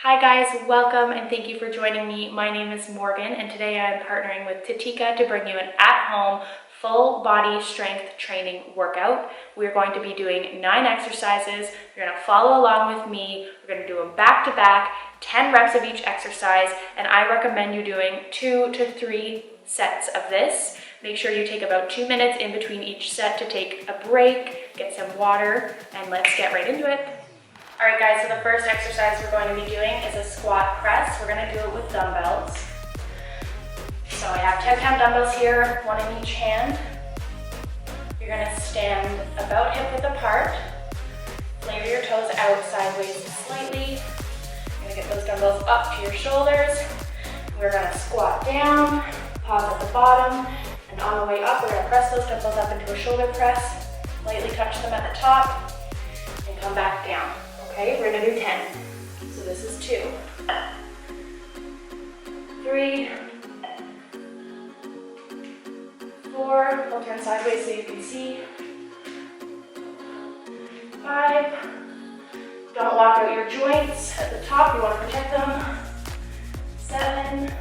Hi guys, welcome and thank you for joining me. My name is Morgan and today I am partnering with Titika to bring you an at-home full body strength training workout. We're going to be doing 9 exercises. You're going to follow along with me. We're going to do them back to back, 10 reps of each exercise, and I recommend you doing 2 to 3 sets of this. Make sure you take about 2 minutes in between each set to take a break, get some water, and let's get right into it. All right guys, so the first exercise we're going to be doing is a squat press. We're going to do it with dumbbells. So I have 10-pound dumbbells here, 1 in each hand. You're going to stand about hip width apart. Flavor your toes out sideways slightly. You're going to get those dumbbells up to your shoulders. We're going to squat down, pause at the bottom, and on the way up, we're going to press those dumbbells up into a shoulder press. Lightly touch them at the top, and come back down. Okay, we're gonna do 10. So this is 2, 3, 4, we'll turn sideways so you can see. 5, don't lock out your joints at the top, you wanna protect them. 7,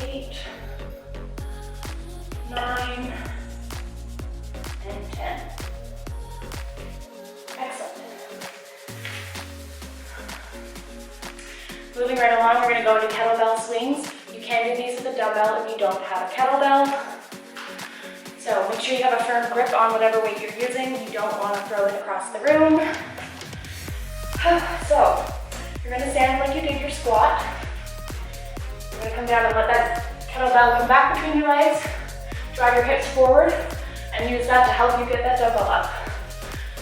8, 9, and 10. Excellent. Moving right along, we're going to go into kettlebell swings. You can do these with a dumbbell if you don't have a kettlebell. So make sure you have a firm grip on whatever weight you're using. You don't want to throw it across the room. So you're going to stand like you did your squat. You're going to come down and let that kettlebell come back between your legs. Drive your hips forward and use that to help you get that dumbbell up.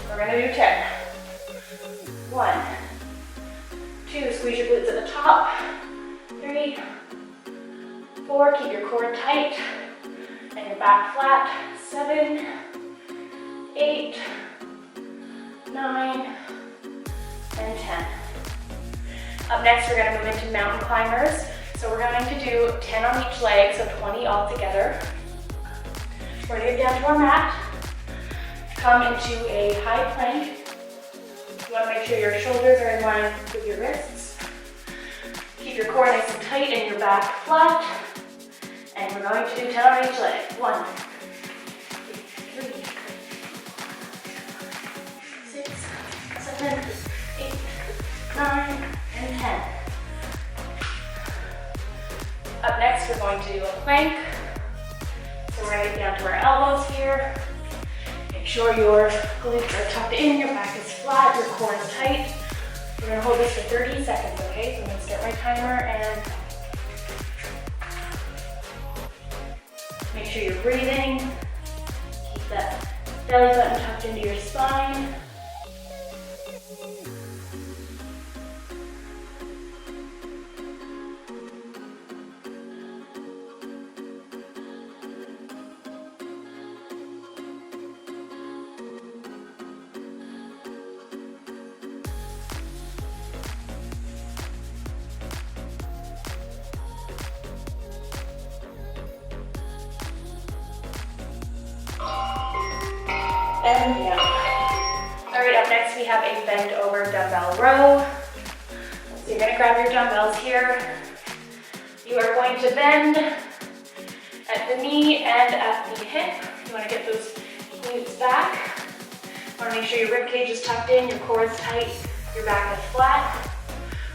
We're going to do 10. 1, 2, squeeze your glutes at the top. 3, 4, keep your core tight and your back flat. 7, 8, 9, and 10. Up next, we're going to move into mountain climbers. So we're going to do 10 on each leg, so 20 all together. We're going to get down to our mat. Come into a high plank. You want to make sure your shoulders are in line with your wrists. Keep your core nice and tight and your back flat. And we're going to do 10 on each leg. 1, 2, 3, 6, 7, 8, 9, and 10. Up next, we're going to do a plank. So we're going to get down to our elbows here. Make sure your glutes are tucked in, your back is flat, your core is tight. We're going to hold this for 30 seconds, okay? So I'm going to start my timer and make sure you're breathing. Keep that belly button tucked into your spine. And down. All right, up next we have a bend over dumbbell row. So you're going to grab your dumbbells here. You are going to bend at the knee and at the hip. You want to get those glutes back. You want to make sure your rib cage is tucked in, your core is tight, your back is flat.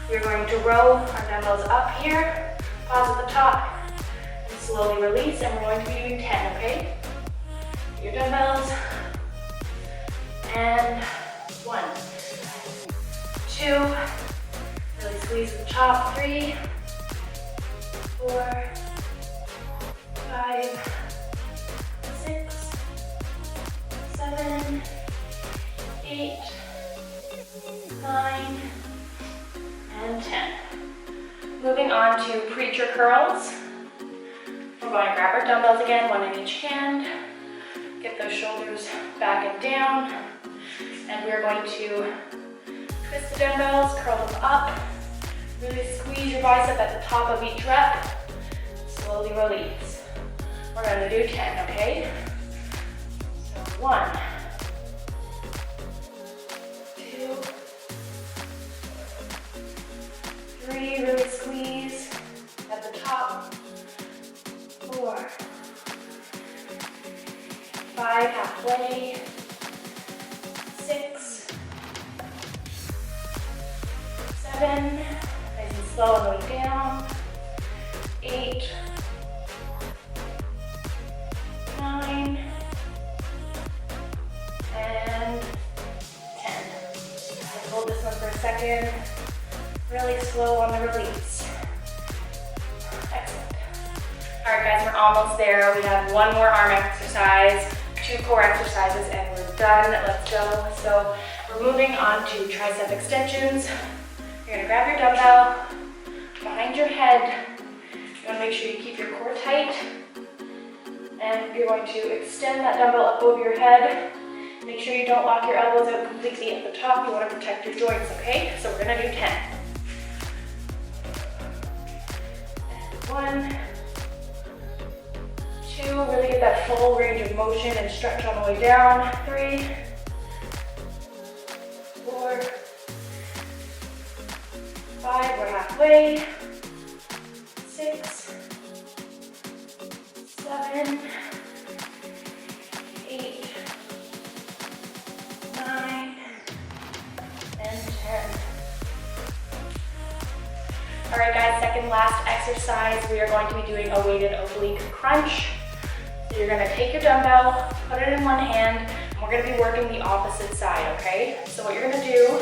We're going to row our dumbbells up here, pause at the top, and slowly release, and we're going to be doing 10, okay? Your dumbbells. And 1, 2, really squeeze the top. 3, 4, 5, 6, 7, 8, 9, and 10. Moving on to preacher curls. We're going to grab our dumbbells again, 1 in each hand. Get those shoulders back and down. And we're going to twist the dumbbells, curl them up. Really squeeze your bicep at the top of each rep. Slowly release. We're going to do 10, okay? So 1, 2, 5, halfway. 6, 7, nice and slow on the way down. 8, 9, and 10. I hold this one for a second. Really slow on the release. Excellent. All right, guys, we're almost there. We have one more arm exercise, 2 core exercises, and we're done. Let's go. So we're moving on to tricep extensions. You're gonna grab your dumbbell behind your head. You wanna make sure you keep your core tight. And you're going to extend that dumbbell up over your head. Make sure you don't lock your elbows out completely at the top. You wanna protect your joints, okay? So we're gonna do 10. 1, 2, really get that full range of motion and stretch on the way down. 3, 4, 5, we're halfway. 6, 7, 8, 9, and 10. All right, guys, second last exercise, we are going to be doing a weighted oblique crunch. So you're gonna take your dumbbell, put it in one hand, and we're gonna be working the opposite side, okay? So what you're gonna do,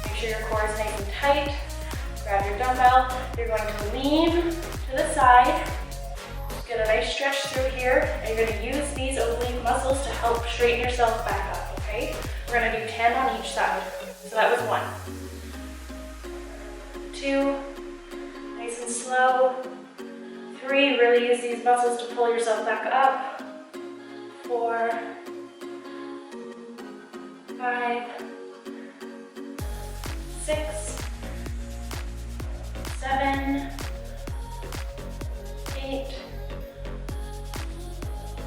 make sure your core is nice and tight, grab your dumbbell, you're going to lean to the side, just get a nice stretch through here, and you're gonna use these oblique muscles to help straighten yourself back up, okay? We're gonna do 10 on each side. So that was 1. 2, nice and slow. 3, really use these muscles to pull yourself back up. 4, 5, 6, 7, 8,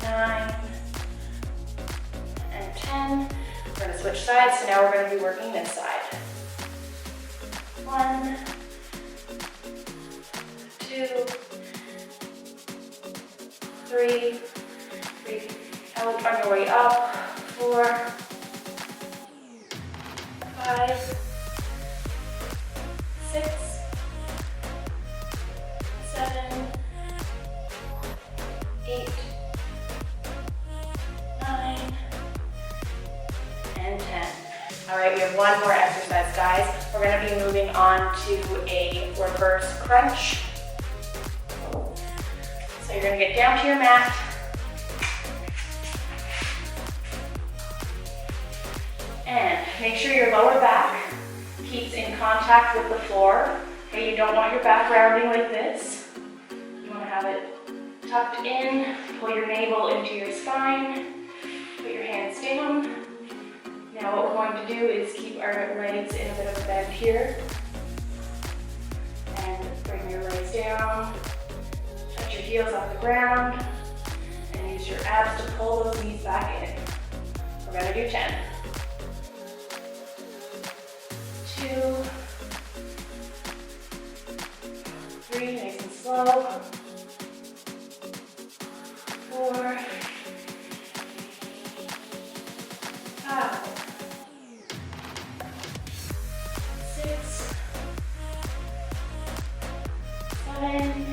9, and 10. We're going to switch sides, so now we're going to be working this side. 1, 2, 3, out on your way up. 4, 5, 6, 7, 8, 9, and 10. All right, we have one more exercise, guys. We're gonna be moving on to a reverse crunch. So you're gonna get down to your mat. And make sure your lower back keeps in contact with the floor. Okay, you don't want your back rounding like this. You wanna have it tucked in, pull your navel into your spine, put your hands down. Now what we're going to do is keep our legs in a bit of a bend here. And bring your legs down, touch your heels off the ground, and use your abs to pull those knees back in. We're gonna do 10. 2, 3, nice and slow. 4, 5, 6, 7,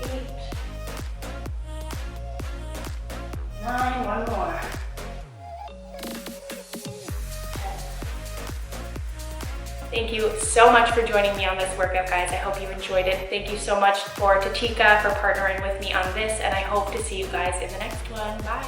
8, 9, one more. 10. Thank you so much for joining me on this workout, guys. I hope you enjoyed it. Thank you so much for Titika for partnering with me on this, and I hope to see you guys in the next one. Bye.